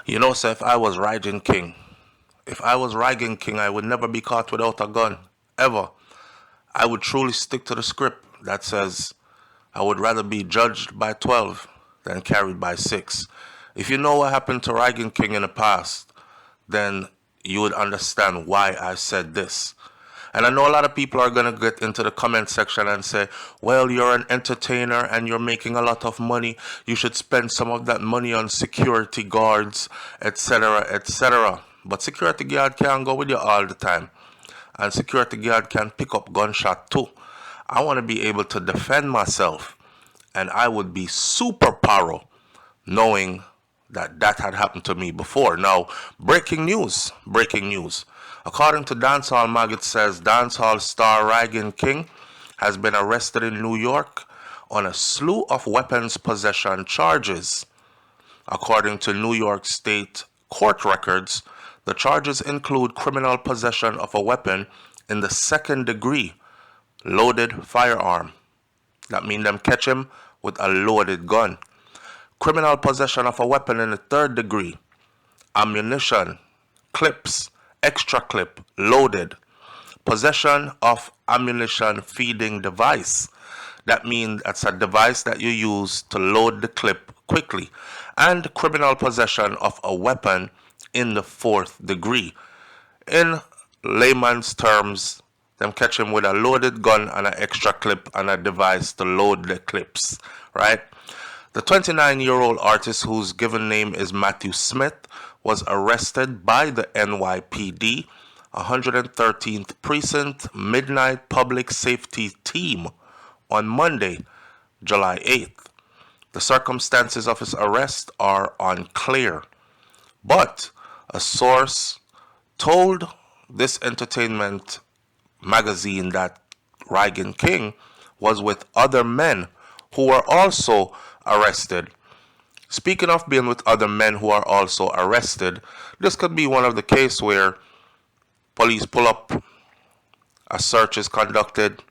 You know, so if I was Rygin King, I would never be caught without a gun, ever. I would truly stick to the script that says I would rather be judged by 12 than carried by 6. If you know what happened to Rygin King in the past, then you would understand why I said this. And I know a lot of people are going to get into the comment section and say, well, you're an entertainer and you're making a lot of money. You should spend some of that money on security guards, etc., etc. But security guard can't go with you all the time. And security guard can pick up gunshot too. I want to be able to defend myself. And I would be super paro knowing that that had happened to me before. Now, breaking news. According to Dancehall Mag, it says dancehall star Rygin King has been arrested in New York on a slew of weapons possession charges. According to New York State court records, the charges include criminal possession of a weapon in the second degree, loaded firearm. That means them catch him with a loaded gun. Criminal possession of a weapon in the third degree, ammunition, clips, extra clip, loaded. Possession of ammunition feeding device. That means that's a device that you use to load the clip quickly. And criminal possession of a weapon in the fourth degree. In layman's terms, them catch him with a loaded gun and an extra clip and a device to load the clips, right? The 29-year-old artist, whose given name is Matthew Smith, was arrested by the NYPD 113th Precinct Midnight Public Safety Team on Monday, July 8th. The circumstances of his arrest are unclear, but a source told this entertainment magazine that Rygin King was with other men who were also arrested. Speaking of being with other men who are also arrested, this could be one of the cases where police pull up, a search is conducted,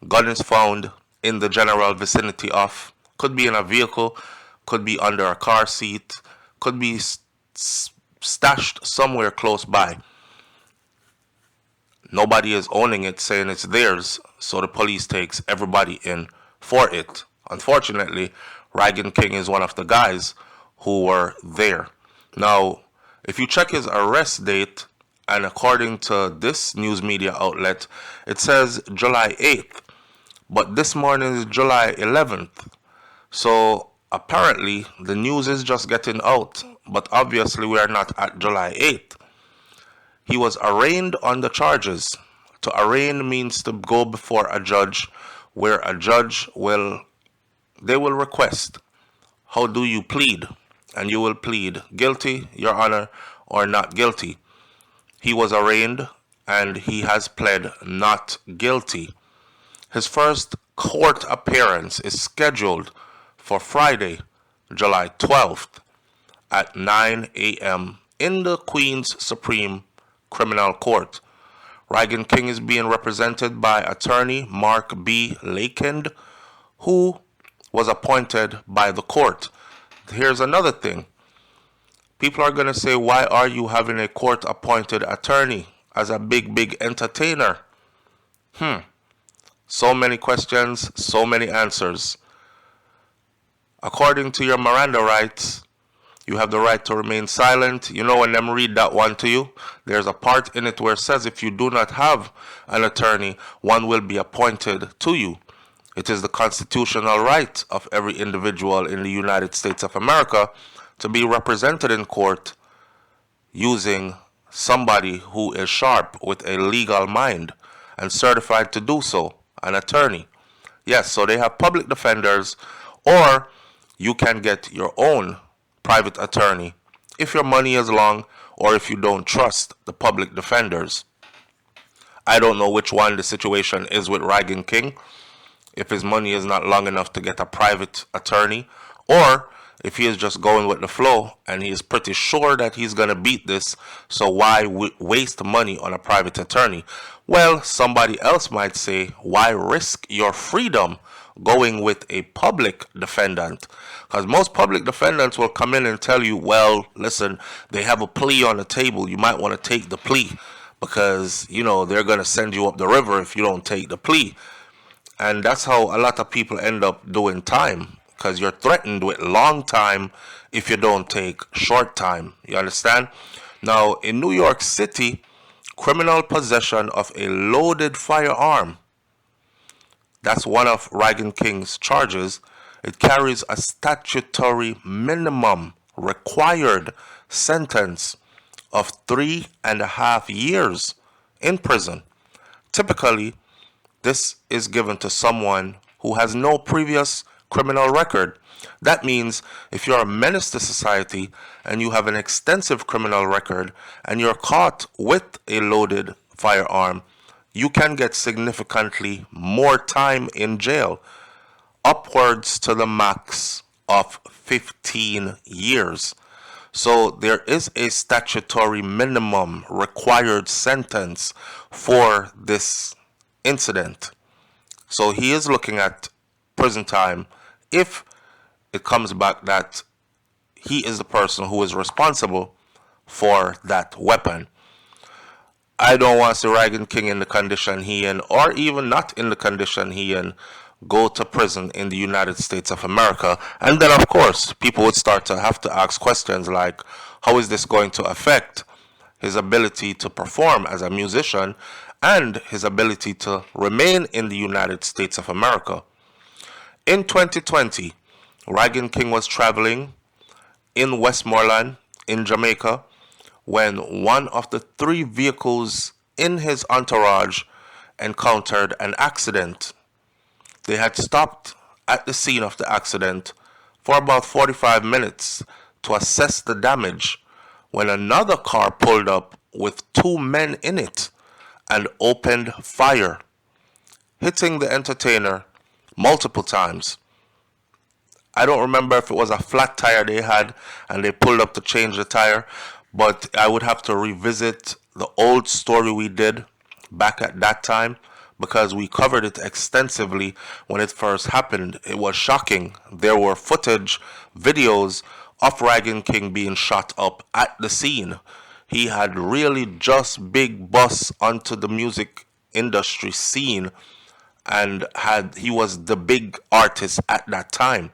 gun is found in the general vicinity of, could be in a vehicle, could be under a car seat, could be stashed somewhere close by. Nobody is owning it, saying it's theirs, so the police takes everybody in for it. Unfortunately, Rygin King is one of the guys who were there. Now, if you check his arrest date, and according to this news media outlet, it says July 8th, but this morning is July 11th. So apparently, the news is just getting out, but obviously we are not at July 8th. He was arraigned on the charges. To arraign means to go before a judge, where a judge will request, how do you plead? And you will plead guilty, Your Honor, or not guilty. He was arraigned and he has pled not guilty. His first court appearance is scheduled for Friday, July 12th at 9 a.m. in the Queen's Supreme Criminal Court. Rygin King is being represented by attorney Mark B. Lakeland, who was appointed by the court. Here's another thing. People are going to say, why are you having a court-appointed attorney as a big entertainer? So many questions, so many answers. According to your Miranda rights, you have the right to remain silent. You know, when them read that one to you, there's a part in it where it says if you do not have an attorney, one will be appointed to you. It is the constitutional right of every individual in the United States of America to be represented in court using somebody who is sharp with a legal mind and certified to do so, an attorney. Yes, so they have public defenders, or you can get your own private attorney if your money is long or if you don't trust the public defenders. I don't know which one the situation is with Rygin King, if his money is not long enough to get a private attorney, or if he is just going with the flow and he is pretty sure that he's going to beat this, so why waste money on a private attorney? Well, somebody else might say, why risk your freedom going with a public defendant. Because most public defendants will come in and tell you, well, listen, they have a plea on the table. You might want to take the plea because, they're going to send you up the river if you don't take the plea. And that's how a lot of people end up doing time, because you're threatened with long time if you don't take short time. You understand? Now, in New York City, criminal possession of a loaded firearm, that's one of Rygin King's charges. It carries a statutory minimum required sentence of 3.5 years in prison. Typically, this is given to someone who has no previous criminal record. That means if you're a menace to society and you have an extensive criminal record and you're caught with a loaded firearm, you can get significantly more time in jail, upwards to the max of 15 years. So there is a statutory minimum required sentence for this incident. So he is looking at prison time if it comes back that he is the person who is responsible for that weapon. I don't want to see Rygin King in the condition he in, or even not in the condition he in, go to prison in the United States of America. And then, of course, people would start to have to ask questions like, how is this going to affect his ability to perform as a musician and his ability to remain in the United States of America? In 2020, Rygin King was traveling in Westmoreland, in Jamaica, when one of the 3 vehicles in his entourage encountered an accident. They had stopped at the scene of the accident for about 45 minutes to assess the damage when another car pulled up with 2 men in it and opened fire, hitting the entertainer multiple times. I don't remember if it was a flat tire they had and they pulled up to change the tire, but I would have to revisit the old story we did back at that time because we covered it extensively when it first happened. It was shocking. There were footage, videos of Rygin King being shot up at the scene. He had really just big bust onto the music industry scene and he was the big artist at that time.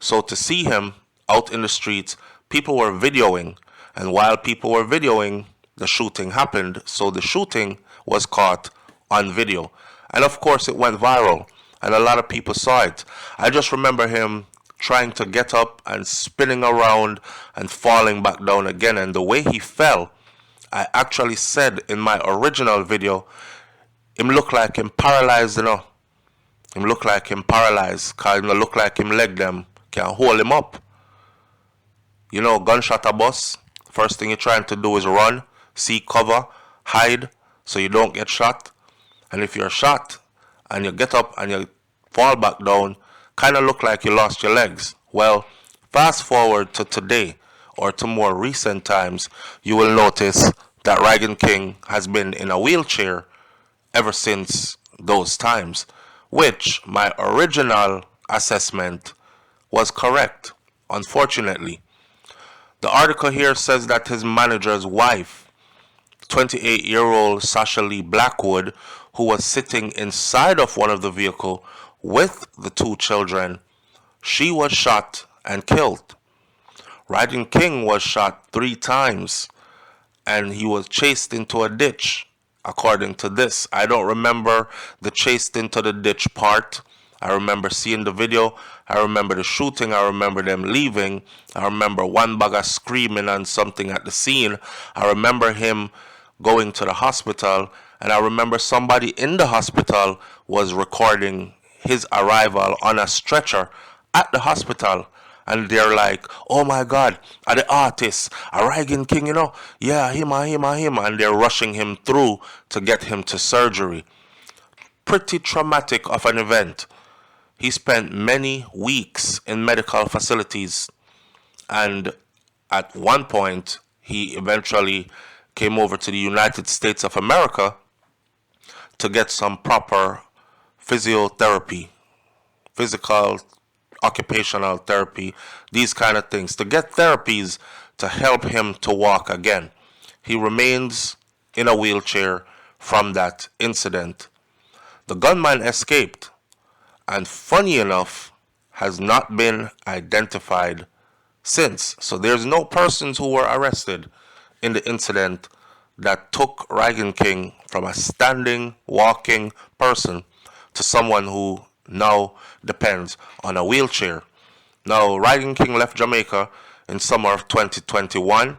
So to see him out in the streets, people were videoing, and while people were videoing, the shooting happened. So the shooting was caught on video. And of course it went viral, and a lot of people saw it. I just remember him trying to get up and spinning around and falling back down again. And the way he fell, I actually said in my original video, him look like him paralyzed, Him look like him paralyzed, because him look like him leg them can't hold him up. Gunshot a bus. First thing you're trying to do is run, seek cover, hide, so you don't get shot. And if you're shot and you get up and you fall back down, kind of look like you lost your legs. Well, fast forward to today or to more recent times, you will notice that Rygin King has been in a wheelchair ever since those times, which my original assessment was correct, unfortunately. The article here says that his manager's wife, 28-year-old Sasha Lee Blackwood, who was sitting inside of one of the vehicles with the 2 children, she was shot and killed. Rygin King was shot 3 times and he was chased into a ditch, according to this. I don't remember the chased into the ditch part. I remember seeing the video. I remember the shooting. I remember them leaving. I remember one bugger screaming and something at the scene. I remember him going to the hospital. And I remember somebody in the hospital was recording his arrival on a stretcher at the hospital. And they're like, oh my God, are the artist, a Rygin King, Yeah, him. And they're rushing him through to get him to surgery. Pretty traumatic of an event. He spent many weeks in medical facilities. And at one point, he eventually came over to the United States of America to get some proper physiotherapy physical, occupational therapy, these kind of things, to get therapies to help him to walk again. He remains in a wheelchair from that incident. The gunman escaped and, funny enough, has not been identified since. So there's no persons who were arrested in the incident that took Rygin King from a standing, walking person to someone who now depends on a wheelchair. Now, Rygin King left Jamaica in summer of 2021,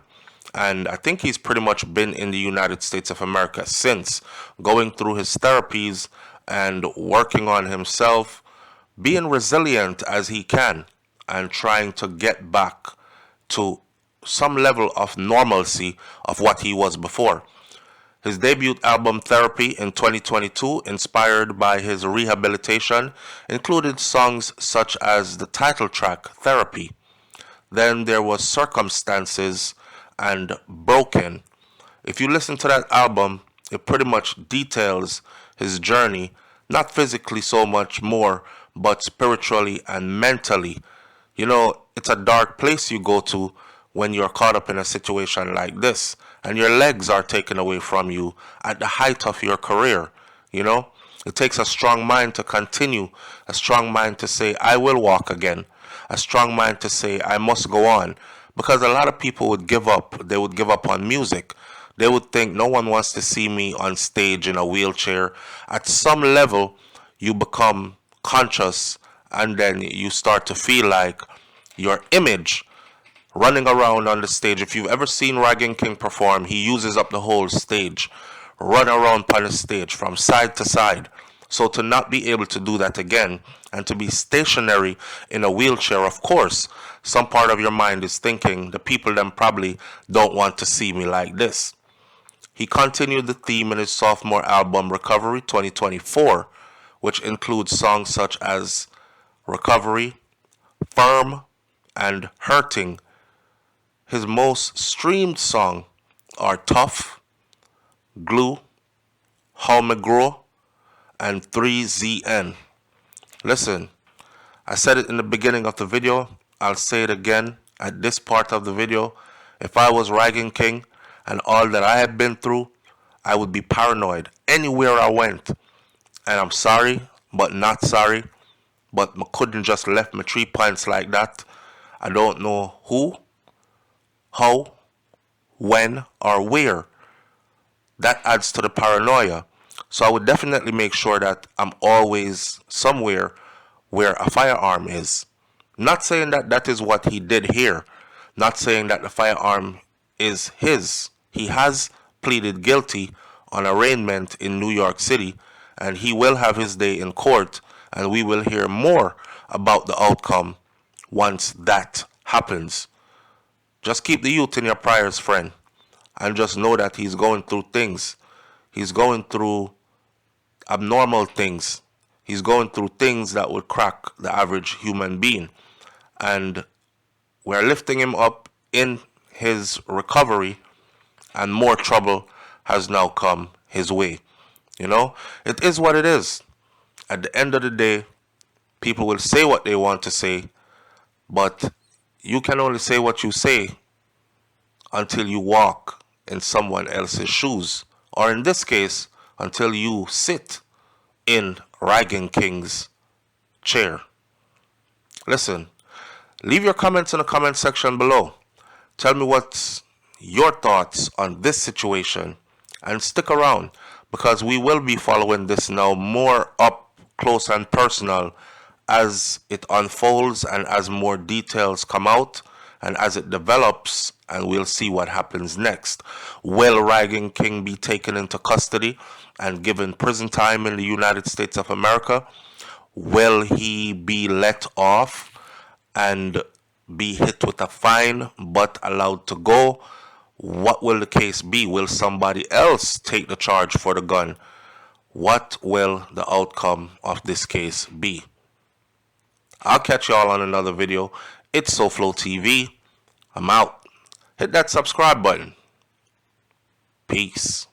and I think he's pretty much been in the United States of America since, going through his therapies and working on himself, being resilient as he can, and trying to get back to some level of normalcy of what he was before. His debut album Therapy in 2022, inspired by his rehabilitation, included songs such as the title track Therapy. Then there was Circumstances and Broken. If you listen to that album, it pretty much details his journey, not physically so much more, but spiritually and mentally. You know, it's a dark place you go to when you're caught up in a situation like this and your legs are taken away from you at the height of your career. You know, it takes a strong mind to continue, a strong mind to say, I will walk again, a strong mind to say, I must go on. Because a lot of people would give up. They would give up on music. They would think no one wants to see me on stage in a wheelchair. At some level, you become conscious and then you start to feel like your image running around on the stage. If you've ever seen Rygin King perform, he uses up the whole stage, run around on the stage from side to side. So to not be able to do that again and to be stationary in a wheelchair, of course, some part of your mind is thinking the people then probably don't want to see me like this. He continued the theme in his sophomore album Recovery 2024, which includes songs such as Recovery, Firm, and Hurting. His most streamed songs are Tough, Glue, How Me Grow, and 3ZN. Listen, I said it in the beginning of the video. I'll say it again at this part of the video. If I was Rygin King and all that I had been through, I would be paranoid anywhere I went. And I'm sorry, but not sorry. But I couldn't just left my 3 points like that. I don't know who, how, when, or where. That adds to the paranoia. So I would definitely make sure that I'm always somewhere where a firearm is. Not saying that that is what he did here. Not saying that the firearm is his. He has pleaded guilty on arraignment in New York City, and he will have his day in court, and we will hear more about the outcome once that happens. Just keep the youth in your prayers, friend, and just know that he's going through things. He's going through abnormal things. He's going through things that would crack the average human being. And we're lifting him up in his recovery, and more trouble has now come his way. You know, it is what it is. At the end of the day, people will say what they want to say, but you can only say what you say until you walk in someone else's shoes, or in this case, until you sit in Rygin King's chair. Listen, leave your comments in the comment section below. Tell me what's your thoughts on this situation, and stick around because we will be following this now more up close and personal as it unfolds and as more details come out and as it develops, and we'll see what happens next. Will Rygin King be taken into custody and given prison time in the United States of America? Will he be let off and be hit with a fine but allowed to go? What will the case be? Will somebody else take the charge for the gun? What will the outcome of this case be? I'll catch y'all on another video. It's SouFLoTV. I'm out. Hit that subscribe button. Peace.